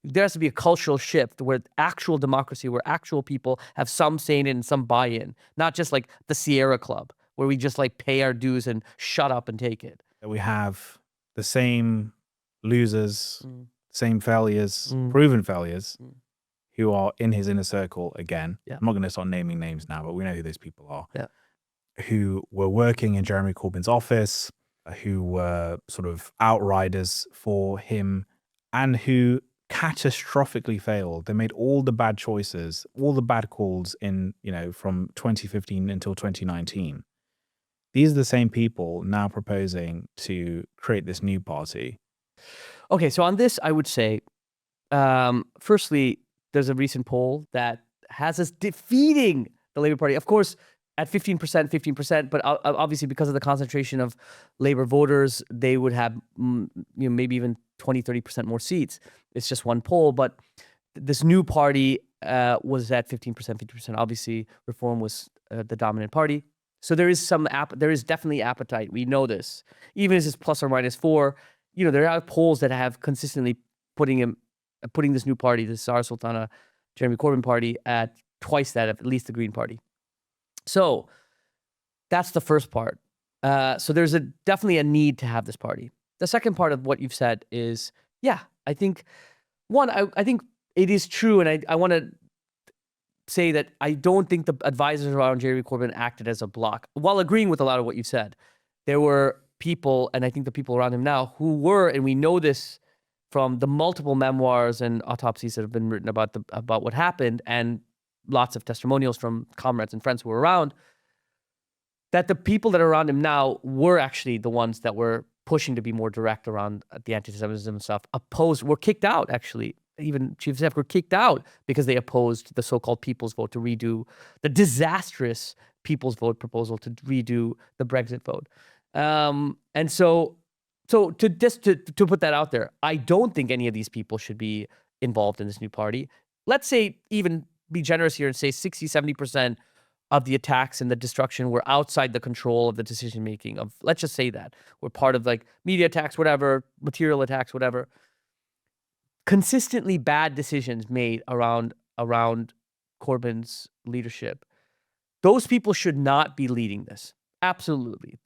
There has to be a cultural shift where actual democracy, where actual people have some say in it and some buy-in, not just like the Sierra Club, where we just like pay our dues and shut up and take it. We have the same losers, same failures, proven failures, who are in his inner circle again. Yeah. I'm not going to start naming names now, but we know who those people are. Yeah. Who were working in Jeremy Corbyn's office, who were sort of outriders for him, and who catastrophically failed. They made all the bad choices, all the bad calls in, from 2015 until 2019. These are the same people now proposing to create this new party. Okay, so on this, I would say, firstly, there's a recent poll that has us defeating the Labour Party. Of course, at 15%, but obviously because of the concentration of Labour voters, they would have maybe even 20, 30% more seats. It's just one poll, but this new party was at 15%, 50%. Obviously, Reform was the dominant party. So there is definitely appetite. We know this. Even as it's plus or minus 4, there are polls that have consistently putting this new party, the Sara Sultana, Jeremy Corbyn party, at twice that of at least the Green Party. So that's the first part. So there's definitely a need to have this party. The second part of what you've said is, I think, I think it is true, and I want to say that I don't think the advisors around Jeremy Corbyn acted as a block. While agreeing with a lot of what you've said, there were people, and I think the people around him now, who were, and we know this from the multiple memoirs and autopsies that have been written about what happened, and lots of testimonials from comrades and friends who were around, that the people that are around him now were actually the ones that were pushing to be more direct around the anti-Semitism stuff, were kicked out, actually. Even Chief of Staff were kicked out because they opposed the so-called people's vote to redo the disastrous people's vote proposal to redo the Brexit vote. And so to put that out there, I don't think any of these people should be involved in this new party. Let's say, even be generous here and say 60, 70% of the attacks and the destruction were outside the control of the decision-making of, let's just say that, we're part of like media attacks, whatever, material attacks, whatever. Consistently bad decisions made around Corbyn's leadership. Those people should not be leading this. Absolutely.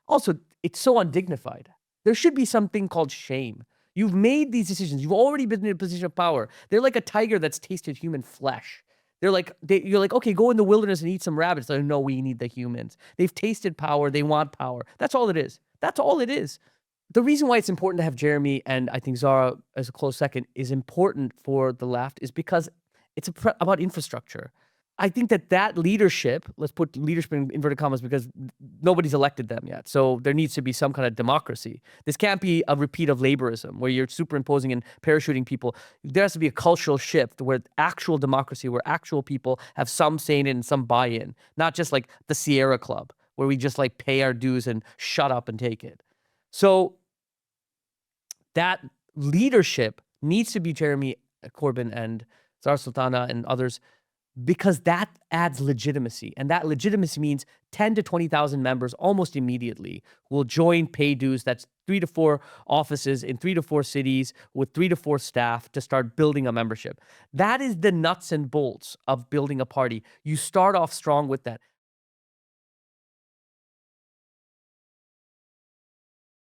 Also, it's so undignified. There should be something called shame. You've made these decisions. You've already been in a position of power. They're like a tiger that's tasted human flesh. You're like, okay, go in the wilderness and eat some rabbits. They're like, no, we need the humans. They've tasted power. They want power. That's all it is. That's all it is. The reason why it's important to have Jeremy, and I think Zara as a close second, is important for the left is because it's about infrastructure. I think that leadership, let's put leadership in inverted commas because nobody's elected them yet. So there needs to be some kind of democracy. This can't be a repeat of labourism where you're superimposing and parachuting people. There has to be a cultural shift where actual democracy, where actual people have some say in it and some buy-in, not just like the Sierra Club where we just like pay our dues and shut up and take it. So that leadership needs to be Jeremy Corbyn and Sara Sultana and others, because that adds legitimacy. And that legitimacy means 10 to 20,000 members almost immediately will join pay dues. That's 3 to 4 offices in 3 to 4 cities with 3 to 4 staff to start building a membership. That is the nuts and bolts of building a party. You start off strong with that.